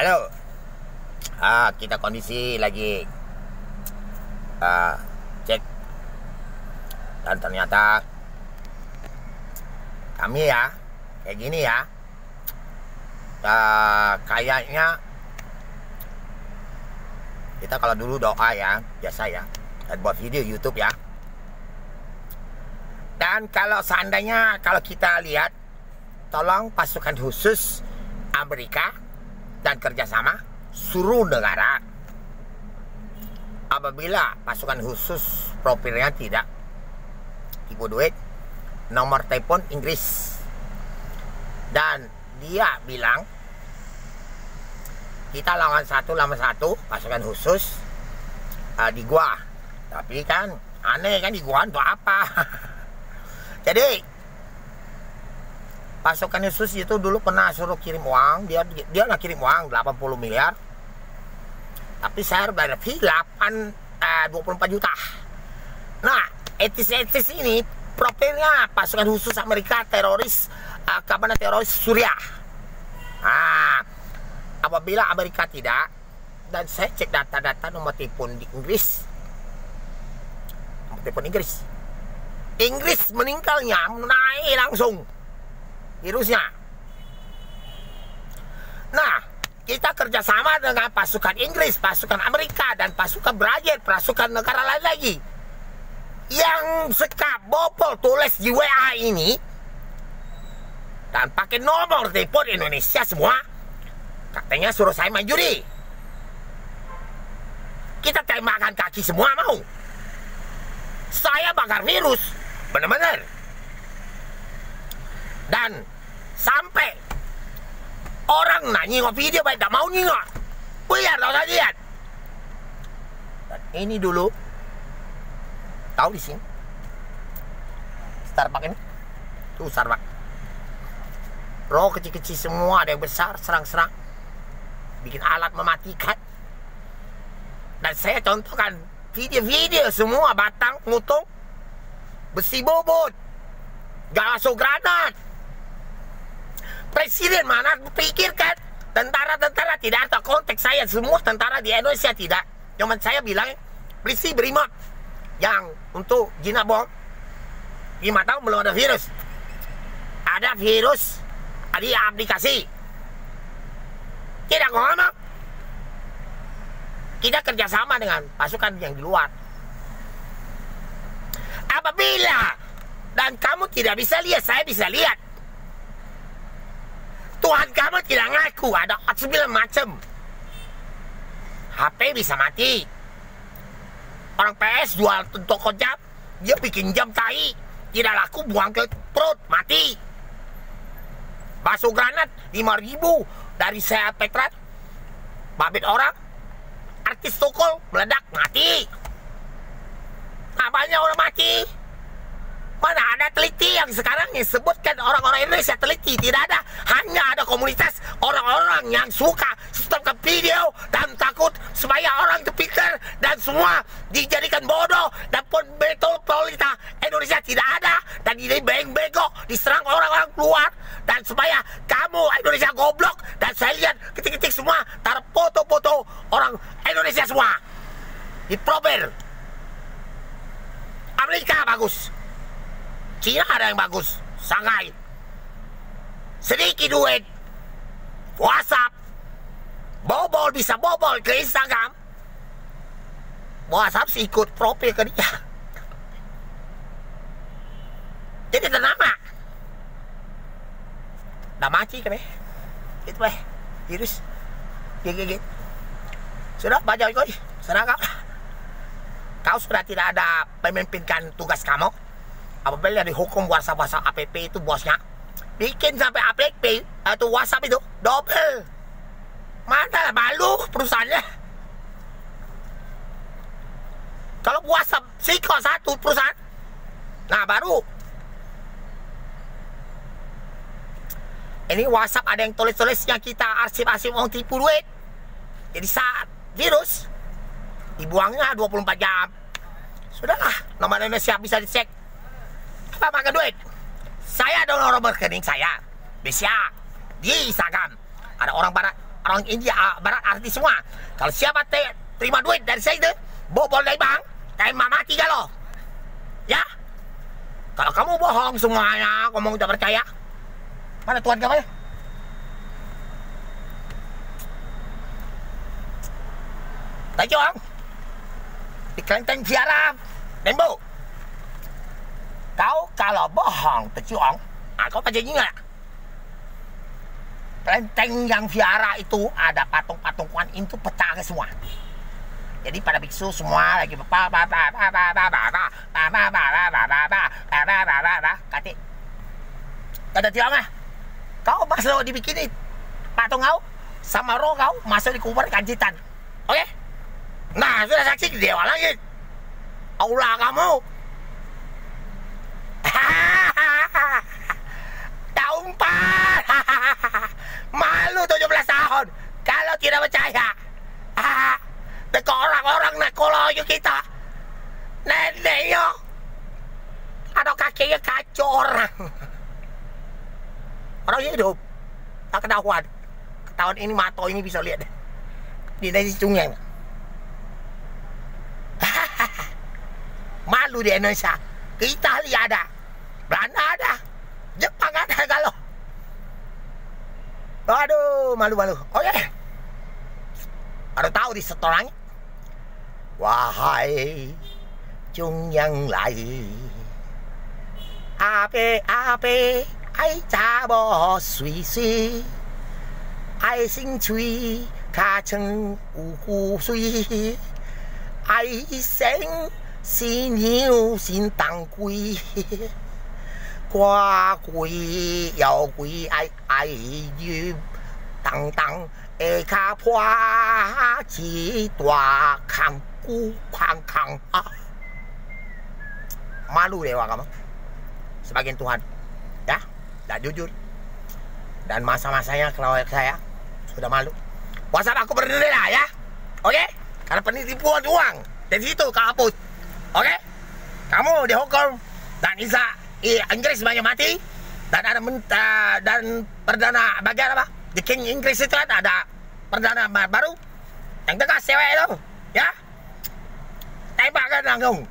Halo. Kita kondisi lagi cek. Dan ternyata kami ya kayak gini ya. Kayaknya kita kalau dulu doa ya, biasa ya, dan buat video YouTube ya. Dan kalau seandainya kalau kita lihat, tolong pasukan khusus Amerika dan kerjasama suruh negara, apabila pasukan khusus profilnya tidak tipu duit, nomor telepon Inggris, dan dia bilang kita lawan satu pasukan khusus di gua. Tapi kan aneh kan, di gua untuk apa? Jadi pasukan khusus itu dulu pernah suruh kirim uang, dia nggak kirim uang 80 miliar, tapi saya bayar fee 24 juta. Nah, etis ini profilnya pasukan khusus Amerika, teroris, kapan teroris Suriah. Apabila Amerika tidak, dan saya cek data-data nomor telepon di Inggris, nomor telepon Inggris meninggalnya naik langsung virusnya. Nah, kita kerjasama dengan pasukan Inggris, pasukan Amerika, dan pasukan Brazil, pasukan negara lain lagi yang suka bobol tulis di WA ini dan pakai nomor telepon Indonesia semua. Katanya suruh saya main judi. Kita tembakan kaki semua mau. Saya bakar virus, bener-bener. Dan sampai orang nengok video baik tak mau nengok, biar tau tak lihat. Dan ini dulu, tahu di sini Starbucks ini, tuh Starbucks. Roh kecil-kecil semua, ada yang besar, serang-serang, bikin alat mematikan. Dan saya contohkan video-video semua, batang, ngutung, besi bobot, gaso granat. Presiden mana pikirkan tentara-tentara tidak ada konteks saya, semua tentara di Indonesia tidak. Cuman saya bilang polisi berimot yang untuk jinak bom 5 tahun belum ada virus. Ada virus di aplikasi. Tidak ngomong. Kita kerjasama dengan pasukan yang di luar. Apabila dan kamu tidak bisa lihat, saya bisa lihat. Tuhan kamu tidak ngaku, ada 9 macam. HP bisa mati. Orang PS jual toko jam, dia bikin jam tai, tidak laku, buang ke perut, mati. Baso granat 5.000 dari saya Petrat, babit orang, artis tokol meledak, mati. Nah, banyak orang mati. Mana ada teliti yang sekarang yang sebutkan orang-orang Indonesia teliti? Tidak ada. Hanya ada komunitas orang-orang yang suka stopkan video dan takut supaya orang terpikir dan semua dijadikan bodoh dan pun betul politik Indonesia tidak ada dan ini bego diserang orang-orang keluar dan supaya kamu Indonesia goblok. Dan saya lihat ketik-ketik semua taruh foto-foto orang Indonesia semua di profil. Amerika bagus, Cina ada yang bagus, Shanghai. Sedikit duit, WhatsApp, bobol bisa bobol ke Instagram. WhatsApp sih ikut profil ke dia. Jadi ternama. Dah mati kan itu virus. Gigi. Sudah baca kau, serah kau. Kau sudah tidak ada memimpinkan tugas kamu. Apabila dihukum WhatsApp app itu bosnya bikin sampai app atau WhatsApp itu double. Mana malu perusahaannya? Kalau WhatsApp siko satu perusahaan, nah baru. Ini WhatsApp ada yang tulis-tulisnya kita arsip-arsip uang tipu duit. Jadi saat virus dibuangnya 24 jam. Sudahlah, nomor Indonesia bisa dicek. Apa makan duit? Saya download nomor rekening saya bisa di Instagram. Ada orang barat orang India Barat artis semua. Kalau siapa terima duit dari saya itu, bobol dari bank, tembak mati kalau. Ya? Kalau kamu bohong semuanya, kamu udah percaya. Mana tuan kamu ya? Tajong di kelenteng Viara Dembo. Kau kalau bohong Tajong, kau percaya nggak? Kelenteng yang Viara itu ada patung-patung Kuan Yin itu pecah ke semua. Jadi pada biksu semua lagi kati. Ada tiang ah. Kau masuk dibikin patung kau sama roh kau masuk di kubur kancitan. Oke? Nah, sudah saksi dewa lagi. Allah kamu. Taumpan. Malu 17 tahun. Kalau tidak percaya. Teko orang-orang nak koloyo kita. Neneknya. Ada kakinya kacau orang. Orang hidup. Tak ketahuan. Ketahuan ini mata ini bisa lihat deh. Di dari sungai. Malu di Indonesia. Itali ada. Belanda ada. Jepang ada kalau. Aduh, malu-malu. Oke. Baru tahu di setorangnya. Wahai Chung yang lai. Ape ai cha bo sui sui. Ai sinh chui ka cheng wu hu sui. Ai sinh 犀牛先当归，瓜龟又龟爱鱼，当当下坡一大坑骨坑坑啊！Malu dewa kamu sebagai Tuhan, ya, dan jujur. Dan masa-masanya kalau saya sudah malu. WhatsApp aku berdenda ya, oke? Karena penipuan uang dari situ kehapus. Oke, kamu dihukum dan Inggris banyak mati dan ada dan perdana bagian apa? Di King Inggris itu kan ada perdana baru yang tegas cewek itu, ya? Tembak kan langsung.